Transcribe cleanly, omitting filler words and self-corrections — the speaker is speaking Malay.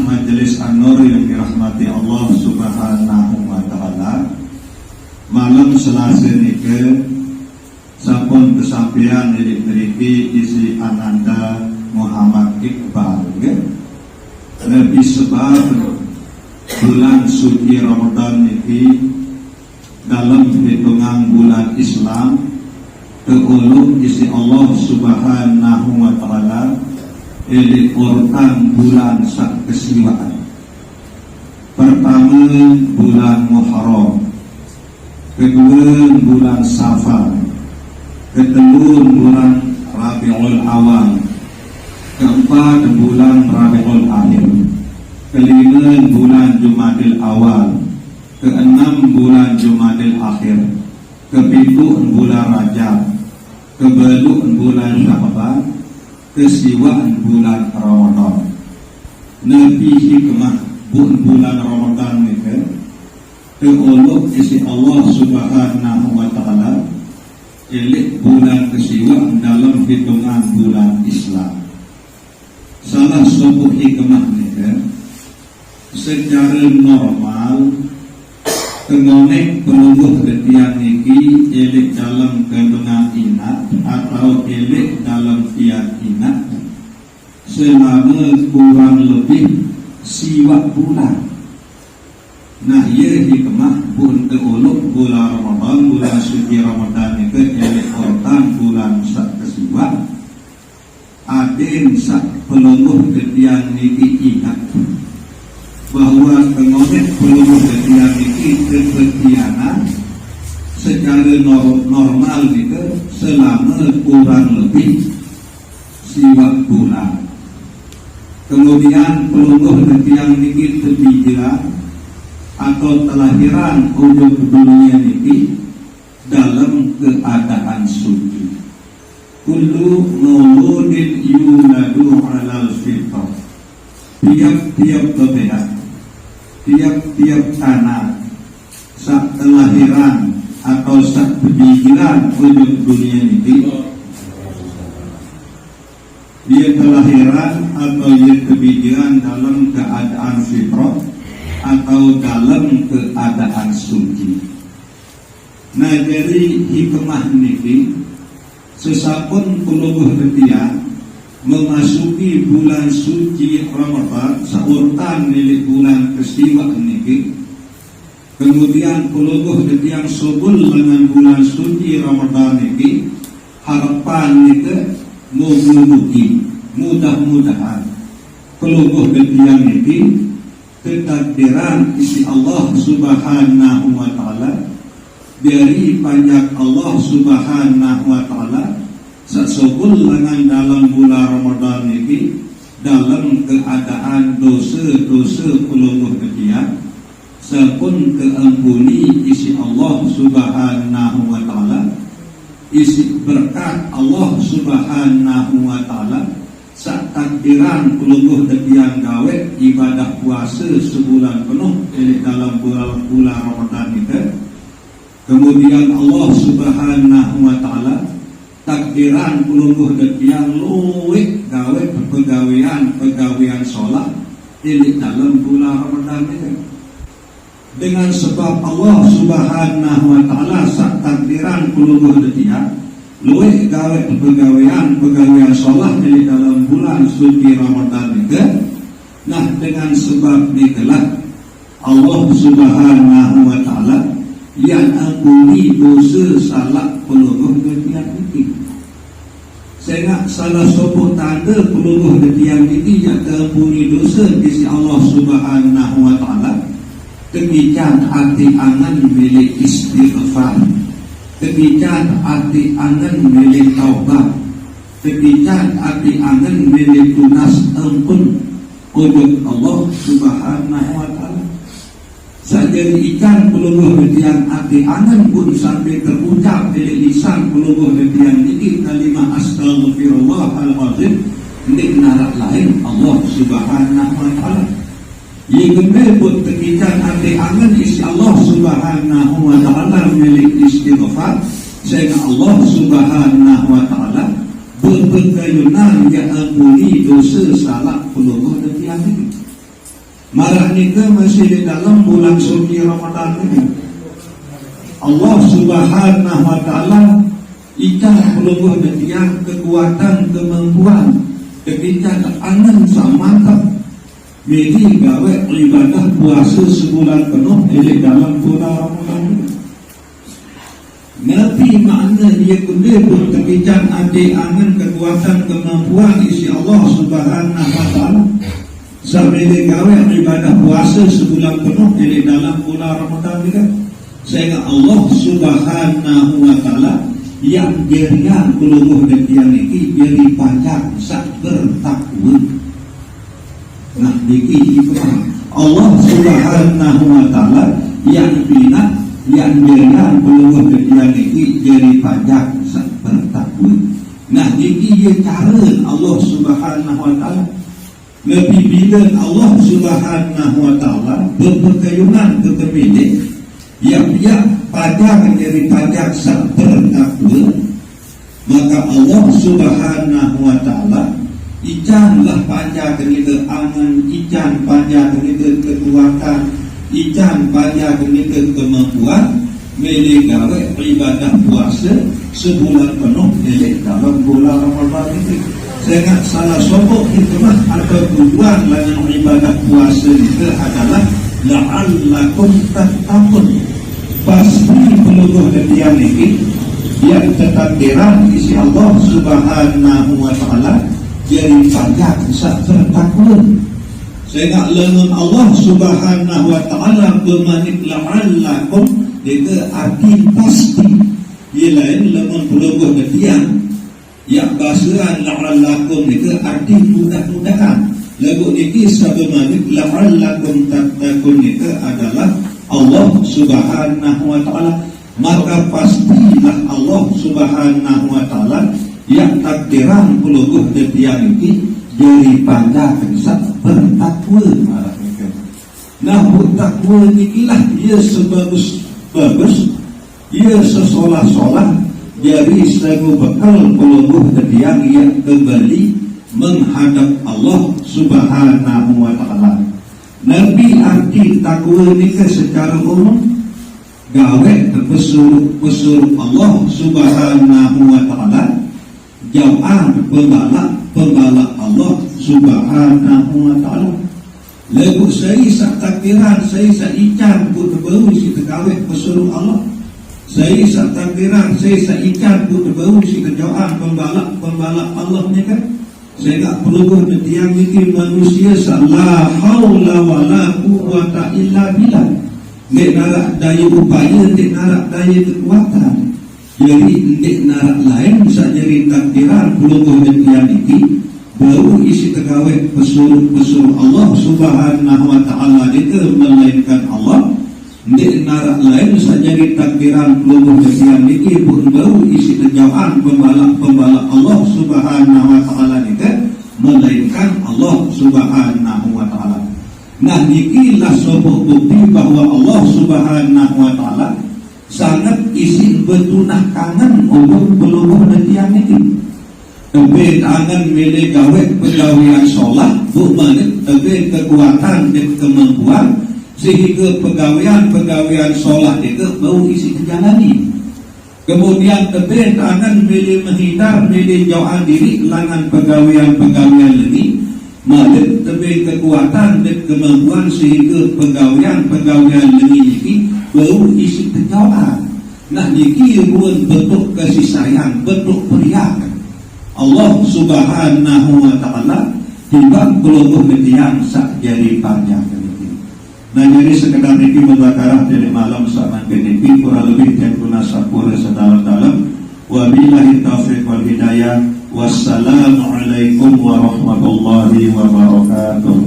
Majelis An-Nur yang dirahmati Allah Subhanahu wa Ta'ala, malam Selasa nike sampun kesampaian dari isi Ananda Muhammad Iqbal lebih sebab bulan suci Ramadan niki dalam hitungan bulan Islam keulung isi Allah Subhanahu wa Ta'ala ili urutan bulan sak kesiwaan. Pertama bulan Muharram, kedua bulan Safar, ketiga bulan Rabiul Awal, keempat bulan Rabiul Akhir, kelima bulan Jumadil Awal, keenam bulan Jumadil Akhir, kepitu bulan Rajab, kebelu bulan Sya'ban, kesiwaan bulan Ramadan. Nabi hikmah bulan Ramadan itu keuluk isi Allah Subhanahu wa Ta'ala ilik bulan kesiwaan dalam hitungan bulan Islam. Salah satu hikmah itu secara normal kengonek pelungguh ketian niki elik dalam kandungan inat atau elik dalam tiang inat selama kurang lebih siwak bulan. Nah ia hikmah pun keuluk bulan Ramadan, bulan suci Ramadan itu elik kortan bulan sak kesiwak adin sak pelungguh ketian niki ingat bahwa pengonek pelungguh ketian niki keketianan secara normal itu selama kurang lebih siwak bulan. Kemudian pelungguh ketian niki terbijiran atau telahiran ujung dunia niki dalam keadaan suci. Kullu mauludin yuladu alal fitrah. Tiap-tiap berbeda, tiap-tiap anak saat kelahiran atau saat berpikiran ujung dunia ini dia kelahiran atau dia berpikiran dalam keadaan fitrah atau dalam keadaan suci. Nah dari hikmah niki sesapun pelungguh ketia memasuki bulan suci Ramadan saurutan milik bulan kesiwak niki, kemudian pelungguh ketiang subul dengan bulan suci Ramadan niki harapan niki mugi-mugi mudah-mudahan pelungguh ketiang niki ketakdiran isi Allah Subhanahu wa Ta'ala dari panjang Allah Subhanahu wa Ta'ala sesubul dengan dalam bulan Ramadan ini dalam keadaan dosa-dosa pelungguh ketiak sepun keampuni isi Allah Subhanahu wa Ta'ala, isi berkat Allah Subhanahu wa Ta'ala saat takdiran pelungguh ketiak gawe ibadah puasa sebulan penuh di dalam bulan Ramadan itu. Kemudian Allah Subhanahu wa Ta'ala takdiran pelungguh ketiak luwih gawe pegawaian sholat di dalam bulan Ramadan itu. Dengan sebab Allah Subhanahu wa Ta'ala saat takdiran pelungguh ketiak luwih gawe pegawaian sholat di dalam bulan suci Ramadan itu. Nah dengan sebab itulah Allah Subhanahu wa Ta'ala yang ampuni dosa salah pelungguh ketiak ini. Sehingga salah satu tanda pelungguh ketiak ini yang ampuni dosa di Allah Subhanahu wa Ta'ala ketika hati angan milik istighfar, ketika hati angan milik taubat, ketika hati angan milik tunas ampun untuk Allah Subhanahu wa Ta'ala. Saja ikan pelungguh ketiak hati angan pun sampai terucap dari lisan pelungguh ketiak ini kalimat astaghfirullahaladzim di narak lain Allah Subhanahu wa Ta'ala. Yang pun ketika hati angan isi Allah Subhanahu wa Ta'ala milik istighfar, sehingga Allah Subhanahu wa Ta'ala berpegayunan yang ampuni dosa salah pelungguh ketiak ini. Marah nikah masih di dalam bulan suci Ramadan ini. Allah Subhanahu wa Ta'ala ikan peluluh dan kekuatan kemampuan ketika angan samantap jadi gawe ibadah puasa sebulan penuh di dalam bulan Ramadan ini. Nabi makna dia kudus ketika ada angan kekuatan kemampuan isi Allah Subhanahu wa Ta'ala sampai gawe ibadah puasa sebulan penuh di dalam bulan Ramadan ini. Sehingga Allah Subhanahu wa Ta'ala yang jerian peluluh dan yang ini jadi pajak sak bertakwa. Nah diki Allah Subhanahu wa Ta'ala yang bina yang jerian peluluh dan yang ini jadi pajak sak bertakwa. Nah diki dia cara Allah Subhanahu wa Ta'ala lebih bila Allah Subhanahu wa Ta'ala berperkayunan terpilih yang pajak dari pajak sak bertakwa, maka Allah Subhanahu wa Ta'ala ijanlah pajak dari angan, ijan pajak dari kekuatan, ijan pajak dari kemampuan melegawe ibadah puasa sebulan penuh di dalam bulan Ramadan ini. Sehingga salah satu hikmah atau tujuan dalam ibadah puasa itu adalah la'allakum tattaqun. Pasti peluluh dan yang ini yang ketakdiran isi Allah Subhanahu wa Ta'ala jadi pajak sak bertakwa. Sehingga lamun Allah Subhanahu wa Ta'ala bermanik la'allakum itu arti pasti. Ia lain lamun peluluh dan yang basuhan la'allakum itu arti mudah-mudahan. Lagu ini sabamanik la'allakum tattaqun itu adalah Allah Subhanahu wa Ta'ala. Maka pastilah Allah Subhanahu wa Ta'ala yang takdiran peluluh dan tiang ini jadi pandangan sak bertakwa. Nah bertakwa inilah ia sebagus-bagus, ia sesolah-solah jadi selagu bekal peluluh dan tiang yang kembali menghadap Allah Subhanahu wa Ta'ala. Nabi arti takwa ni secara umum gawe pesuruh Allah Subhanahu wa Ta'ala jauhan pembala Allah Subhanahu wa Ta'ala. Lagu saya sak takdiran saya sak ican ku terbau si gawe pesuruh Allah. Saya sak takdiran saya sak ican ku terbau si jauhan pembala Allah ni kan. Sehingga peluluh dan tiang ini manusia la haula wa la quwwata illa billah. Nek narak daya upaya, nek narak daya kekuatan. Jadi nek narak lain bisa jadi takdiran peluluh dan tiang ini baru isi tegawai pesuruh Allah Subhanahu wa Ta'ala itu melainkan Allah. Nek narak lain bisa jadi takdiran peluluh dan tiang ini baru isi kejauhan pembala Allah Subhanahu wa Ta'ala itu melainkan Allah Subhanahu wa Ta'ala. Nah inilah sebuah bukti bahwa Allah Subhanahu wa Ta'ala sangat isi bertunah kangen untuk peluluh dan tiang ini. Tapi tangan milik gawe pegawaian sholat bukan tapi kekuatan dan kemampuan sehingga pegawaian sholat itu baru isi terjalani. Kemudian tebih tangan milih menghindar, milih jauhan diri langan pegawaian lagi. Malik tebih kekuatan dan kemampuan sehingga pegawaian lagi ini baru isi terjauhan. Nah niki ruang bentuk kasih sayang, bentuk periakan Allah Subhanahu wa Ta'ala timbang peluluh yang sak jadi panjang. Nah jadi sekedar ini berbakarah dari malam sama PDP kurang lebih tempuna sapura sedalam-dalam. Wabillahi taufiq wal hidayah. Wassalamualaikum warahmatullahi wabarakatuh.